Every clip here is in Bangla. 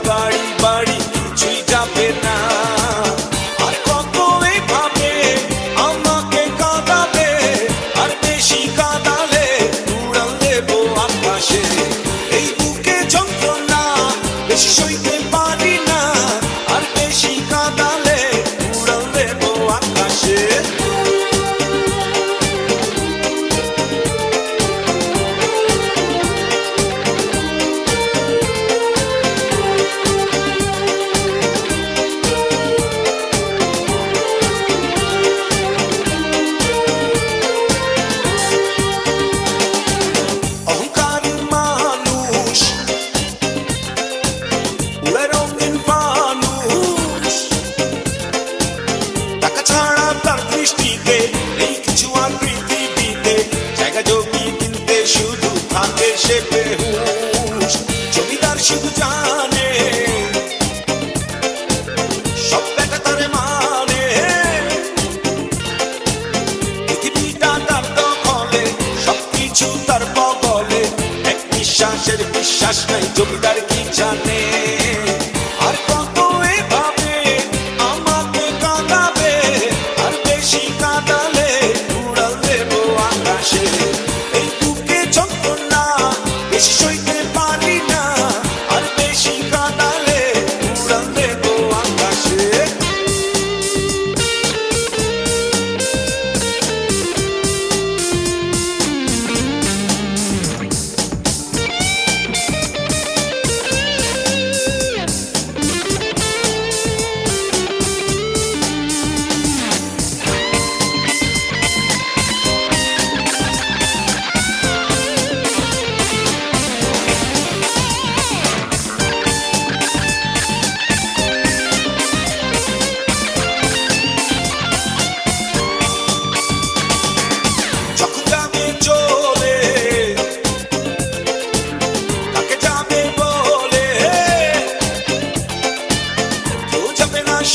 গাড়ি বাড়ি কিছুই যাবে না। আর কত এভাবে আমাকে কাঁদাবে, আর বেশি কাঁদালে উড়াল দেবো আকাশে। এই বুকে যন্ত্রণা বেশি সইতে পারি না, আর বেশি কাঁদালে উড়াল দেবো আকাশে। এই কিছু আর পৃথিবীতে জায়গা জমি কিনতে শুধু থাকে সে বেহুশ। জমিদার শুধু জানে সব বেটা তারে মানে, পৃথিবীটা তার দখলে, সবকিছু তার বগলে। এক নিঃশ্বাসের বিশ্বাস নাই, জমিদার কি জানে। আর কত এভাবে আমাকে কাঁদাবে, আর বেশি কাঁদালে উড়াল দেবো আকাশে। এই বুকে যন্ত্রণা বেশি সইতে পারি না, আর বেশি কাঁদালে উড়াল দেবো আকাশে।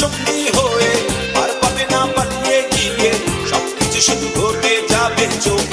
সঙ্গী হয়ে আর পাবে না পালিয়ে গিয়ে, সবকিছু শুধু ঘটে যাবে চোখ